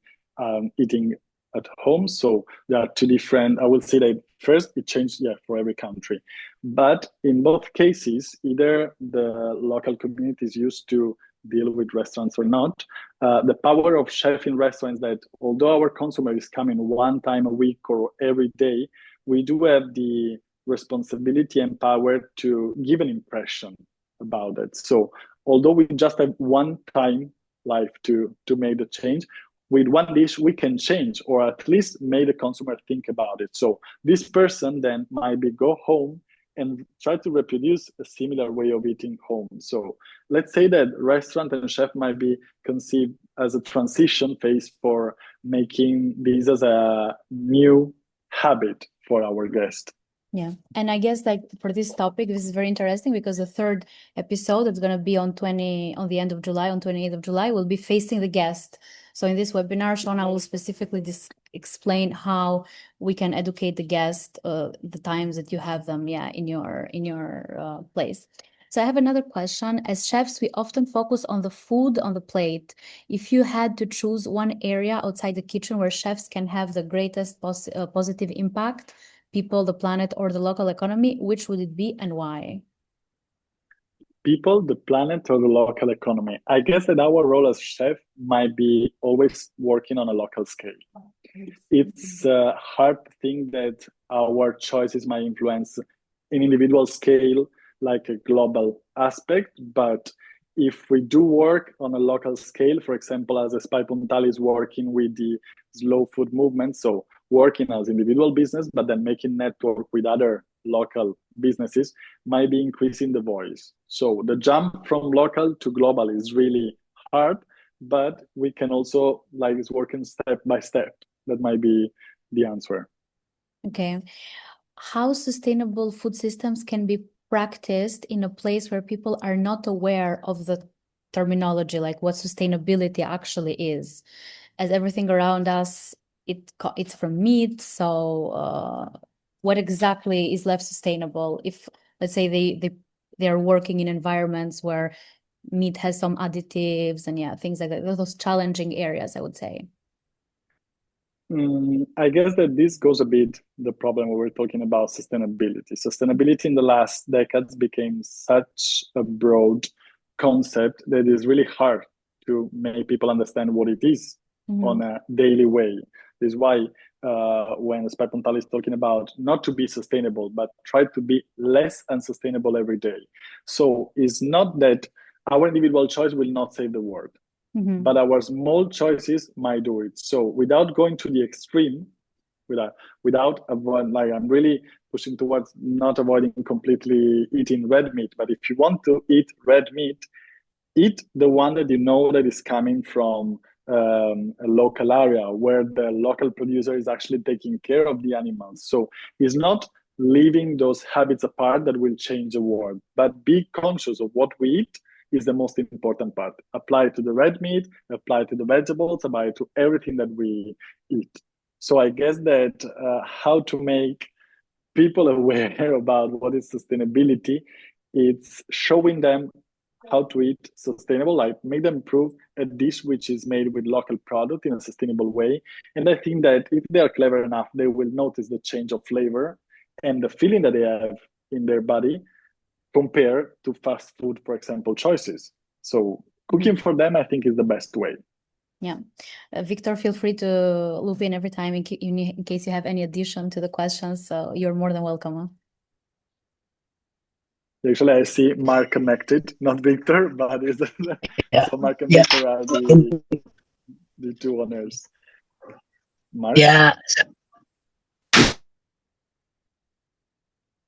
eating at home. So there are two different, I will say that first it changed, for every country. But in both cases, either the local communities used to deal with restaurants or not. The power of chef in restaurants that although our consumer is coming one time a week or every day, we do have the responsibility and power to give an impression about it. So although we just have one time life to make the change, with one dish we can change, or at least make the consumer think about it. So this person then might go home and try to reproduce a similar way of eating home. So let's say that restaurant and chef might be conceived as a transition phase for making this as a new habit for our guest. Yeah. And I guess like for this topic, this is very interesting because the third episode that's going to be on the end of July, on 28th of July, will be facing the guest. So in this webinar, Shona will specifically explain how we can educate the guest the times that you have them, in your place. So I have another question. As chefs, we often focus on the food on the plate. If you had to choose one area outside the kitchen where chefs can have the greatest positive impact, people, the planet, or the local economy, which would it be and why? People, the planet, or the local economy? I guess that our role as chef might be always working on a local scale. It's a hard thing that our choices might influence an individual scale, like a global aspect. But if we do work on a local scale, for example, as Espai Puntal is working with the slow food movement, so working as individual business, but then making network with other local businesses, might be increasing the voice. So the jump from local to global is really hard, but we can also like it's working step by step. That might be the answer. Okay. How sustainable food systems can be practiced in a place where people are not aware of the terminology, like what sustainability actually is? As everything around us, it's from meat. So what exactly is left sustainable? If let's say they are working in environments where meat has some additives and things like that, those challenging areas, I would say. I guess that this goes a bit the problem when we're talking about sustainability. Sustainability in the last decades became such a broad concept that is really hard to make people understand what it is on a daily way. This is why when Espai Puntal is talking about not to be sustainable, but try to be less unsustainable every day. So it's not that our individual choice will not save the world. But our small choices might do it. So without going to the extreme, without avoid, like I'm really pushing towards not avoiding completely eating red meat. But if you want to eat red meat, eat the one that you know that is coming from a local area where the local producer is actually taking care of the animals. So it's not leaving those habits apart that will change the world, but be conscious of what we eat is the most important part. Apply to the red meat, apply to the vegetables, apply to everything that we eat. So I guess that how to make people aware about what is sustainability, it's showing them how to eat sustainable, like make them prove a dish which is made with local product in a sustainable way. And I think that if they are clever enough, they will notice the change of flavor and the feeling that they have in their body compared to fast food, for example, choices. So cooking for them, I think, is the best way. Yeah. Victor, feel free to loop in every time in case you have any addition to the questions. So you're more than welcome. Huh? Actually, I see Mark connected, not Victor, but is so Mark and Victor are the two owners. Mark? Yeah.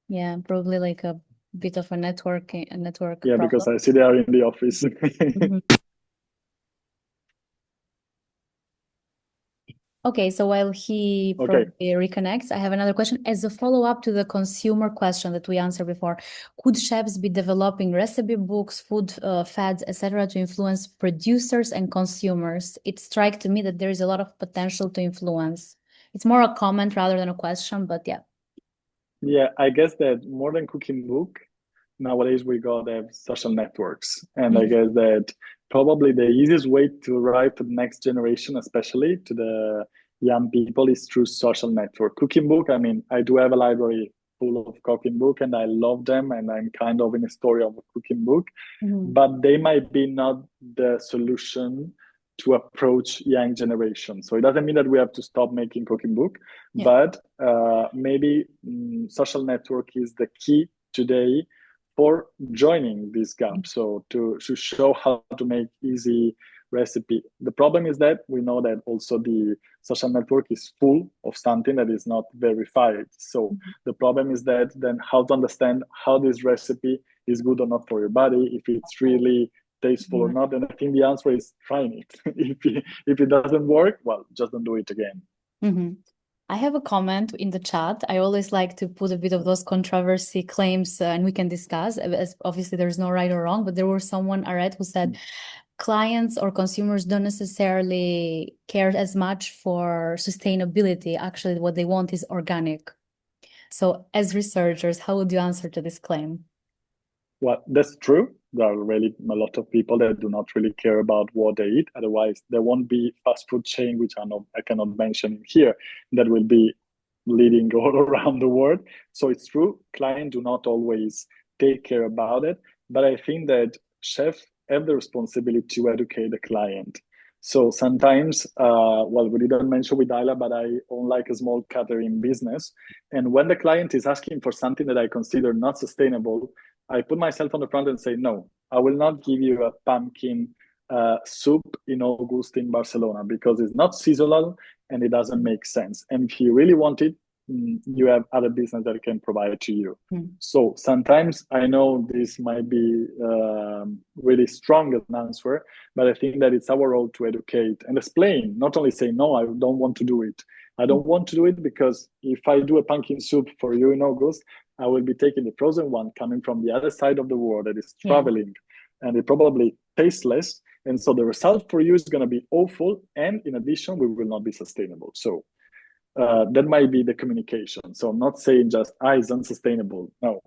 Yeah, probably like a bit of a network Yeah, problem. because I see they are in the office. Okay, so while he probably reconnects, I have another question. As a follow-up to the consumer question that we answered before, could chefs be developing recipe books, food fads, etc., to influence producers and consumers? It strikes to me that there is a lot of potential to influence. It's more a comment rather than a question, but yeah. Yeah, I guess that more than cooking book, nowadays we got social networks. And I guess that probably the easiest way to arrive to the next generation, especially to the young people, is through social network. Cooking book, I mean, I do have a library full of cooking book and I love them and I'm kind of in a story of a cooking book, but they might be not the solution to approach young generation. So it doesn't mean that we have to stop making cooking book, but maybe social network is the key today for joining this gap. So to show how to make easy recipe. The problem is that we know that also the social network is full of something that is not verified. So the problem is that then how to understand how this recipe is good or not for your body, if it's really tasteful or not. And I think the answer is trying it. If it doesn't work, well, just don't do it again. I have a comment in the chat. I always like to put a bit of those controversy claims and we can discuss. As obviously, there's no right or wrong, but there was someone, Aret, who said clients or consumers don't necessarily care as much for sustainability. Actually, what they want is organic. So as researchers, how would you answer to this claim? Well, that's true. There are really a lot of people that do not really care about what they eat. Otherwise, there won't be fast food chain, which I cannot mention here, that will be leading all around the world. So it's true, clients do not always take care about it. But I think that chefs have the responsibility to educate the client. So sometimes, well, we didn't mention with Ayla, but I own like a small catering business. And when the client is asking for something that I consider not sustainable, I put myself on the front and say, no, I will not give you a pumpkin soup in August in Barcelona because it's not seasonal and it doesn't make sense. And if you really want it, you have other business that can provide it to you. So sometimes I know this might be really strong as an answer, but I think that it's our role to educate and explain, not only say, no, I don't want to do it. I don't want to do it because if I do a pumpkin soup for you in August, I will be taking the frozen one coming from the other side of the world that is traveling, and it probably tastes less. And so the result for you is going to be awful. And in addition, we will not be sustainable. So that might be the communication. So I'm not saying just, it's unsustainable. No,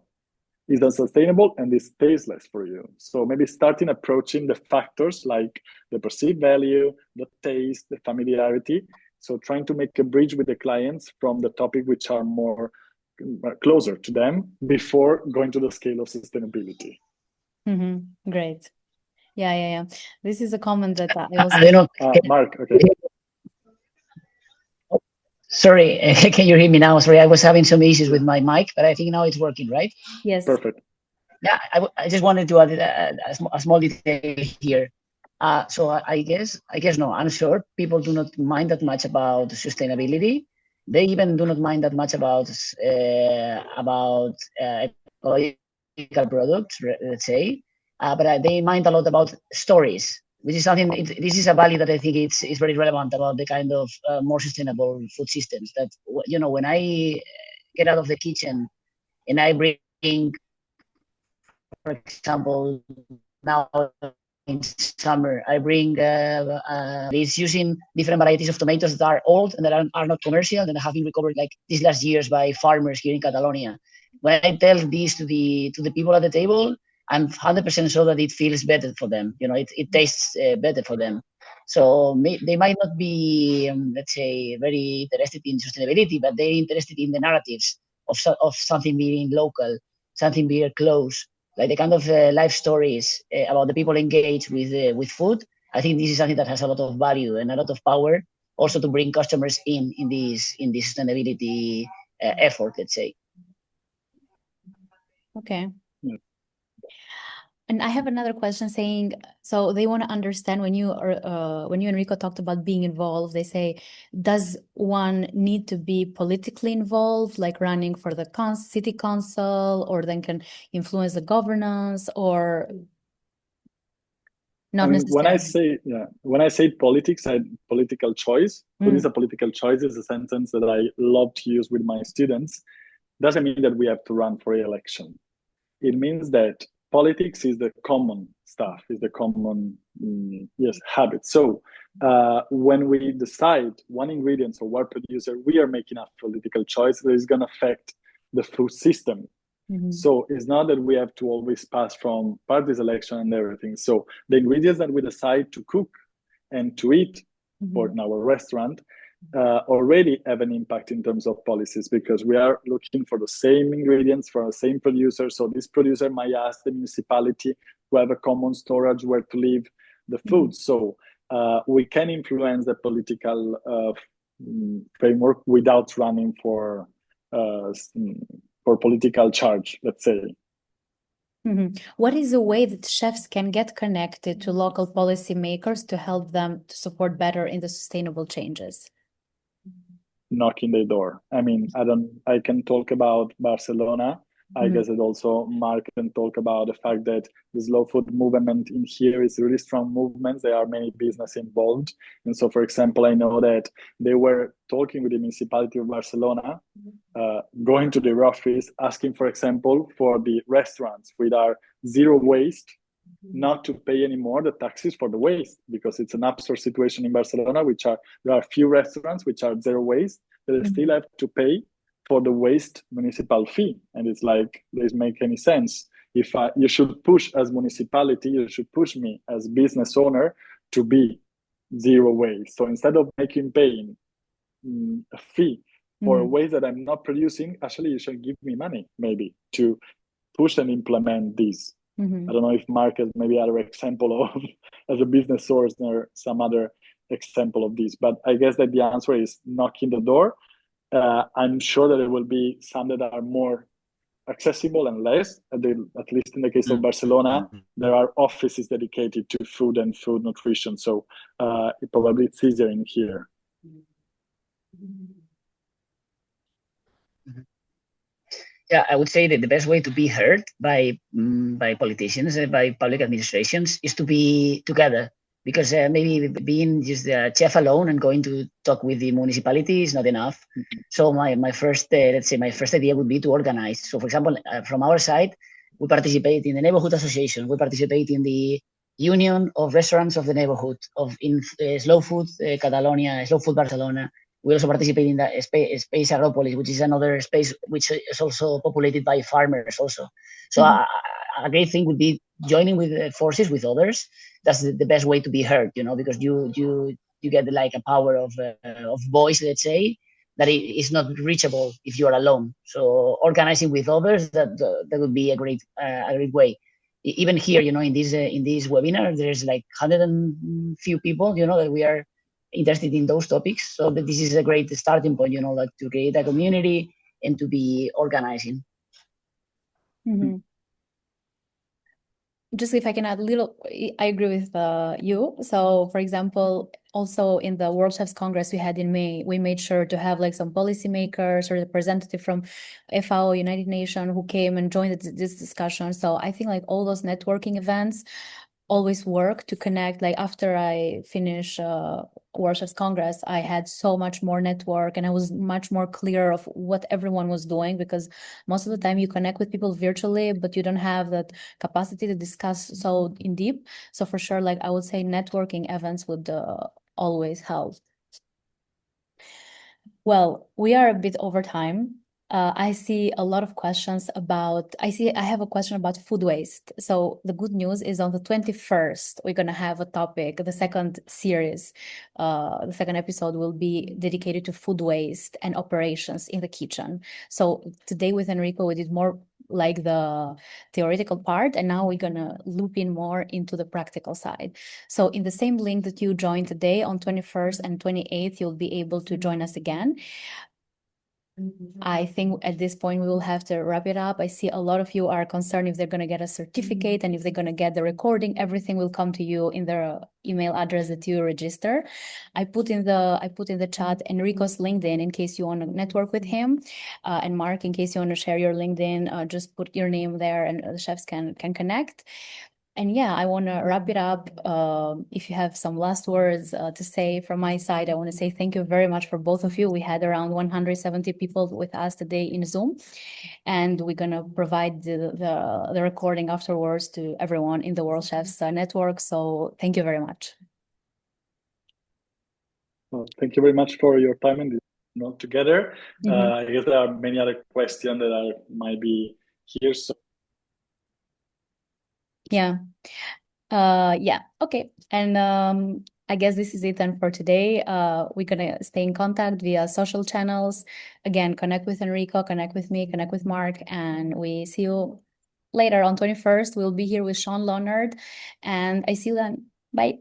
it's unsustainable and it's tasteless for you. So maybe starting approaching the factors like the perceived value, the taste, the familiarity. So trying to make a bridge with the clients from the topic which are more closer to them before going to the scale of sustainability. Great. Yeah. This is a comment that I also... I don't know. Mark, okay. Sorry, can you hear me now? Sorry, I was having some issues with my mic, but I think now it's working, right? Yes. Perfect. Yeah, I just wanted to add a small detail here. So I guess no, I'm sure people do not mind that much about sustainability. They even do not mind that much about ecological products, let's say. But they mind a lot about stories, which is something. This is a value that I think is very relevant about the kind of more sustainable food systems. That when I get out of the kitchen and I bring, for example, now in summer, I bring this using different varieties of tomatoes that are old and that are not commercial and have been recovered like these last years by farmers here in Catalonia. When I tell this to the people at the table, I'm 100% sure that it feels better for them. It tastes better for them. So they might not be, let's say, very interested in sustainability, but they're interested in the narratives of something being local, something being close, like the kind of life stories about the people engaged with food. I think this is something that has a lot of value and a lot of power, also to bring customers in this sustainability effort, let's say. Okay. And I have another question saying, so they want to understand when you Enrico talked about being involved, they say, does one need to be politically involved, like running for the city council, or then can influence the governance, or not necessarily? When I say politics, political choice. What is a political choice is a sentence that I love to use with my students. Doesn't mean that we have to run for re-election. It means that politics is the common stuff, is the common habit. So when we decide one ingredient or one producer, we are making a political choice that is going to affect the food system. So it's not that we have to always pass from party selection and everything. So the ingredients that we decide to cook and to eat for in our restaurant already have an impact in terms of policies, because we are looking for the same ingredients from the same producer. So this producer might ask the municipality to have a common storage where to leave the food. So we can influence the political framework without running for political charge, let's say. What is a way that chefs can get connected to local policymakers to help them to support better in the sustainable changes? Knocking the door. I mean, I can talk about Barcelona, I guess that also Mark can talk about the fact that the slow food movement in here is a really strong movement. There are many business involved. And so, for example, I know that they were talking with the municipality of Barcelona, going to their office, asking, for example, for the restaurants with our zero waste, not to pay anymore the taxes for the waste, because it's an absurd situation in Barcelona, there are few restaurants which are zero waste, but they still have to pay for the waste municipal fee. And it's like, doesn't make any sense. If you should push as municipality, you should push me as business owner to be zero waste. So instead of paying a fee for a waste that I'm not producing, actually you should give me money maybe to push and implement this. I don't know if Mark has maybe other example of as a business source or some other example of this, but I guess that the answer is knocking the door. I'm sure that there will be some that are more accessible and less. At least in the case of Barcelona, there are offices dedicated to food and food nutrition. So probably it's easier in here. Yeah, I would say that the best way to be heard by politicians and by public administrations is to be together. Because maybe being just the chef alone and going to talk with the municipality is not enough. So my first, let's say, my first idea would be to organize. So, for example, from our side, we participate in the neighborhood association. We participate in the Union of Restaurants of the Neighborhood in Slow Food Catalonia, Slow Food Barcelona. We also participate in the Space Agropolis, which is another space which is also populated by farmers also. So a great thing would be joining with forces with others. That's the best way to be heard, because you get like a power of voice, let's say, that is not reachable if you are alone. So organizing with others, that would be a great way. Even here, in this webinar, there's like 100 and few people, that we are interested in those topics. So that this is a great starting point, like to create a community and to be organizing. Just if I can add a little, I agree with you. So, for example, also in the World Chefs Congress we had in May, we made sure to have like some policymakers or representative from FAO, United Nations, who came and joined this discussion. So I think like all those networking events always work to connect. Like after I finish World Chefs Congress, I had so much more network and I was much more clear of what everyone was doing, because most of the time you connect with people virtually, but you don't have that capacity to discuss so in deep. So for sure, like I would say networking events would always help. Well, we are a bit over time. I see a lot of questions about, I have a question about food waste. So the good news is on the 21st, we're going to have a topic, the second series, the second episode will be dedicated to food waste and operations in the kitchen. So today with Enrico, we did more like the theoretical part, and now we're going to loop in more into the practical side. So in the same link that you joined today on 21st and 28th, you'll be able to join us again. I think at this point we will have to wrap it up. I see a lot of you are concerned if they're going to get a certificate and if they're going to get the recording. Everything will come to you in their email address that you register. I put in the chat Enrico's LinkedIn in case you want to network with him, and Mark, in case you want to share your LinkedIn, just put your name there and the chefs can connect. And yeah, I want to wrap it up. If you have some last words to say from my side, I want to say thank you very much for both of you. We had around 170 people with us today in Zoom, and we're going to provide the recording afterwards to everyone in the World Chefs Network. So thank you very much. Well, thank you very much for your time and together. I guess there are many other questions that might be here. So yeah. Okay. And I guess this is it then for today. We're gonna stay in contact via social channels. Again, connect with Enrico, connect with me, connect with Mark, and we see you later on 21st. We'll be here with Sean Leonard, and I see you then. Bye.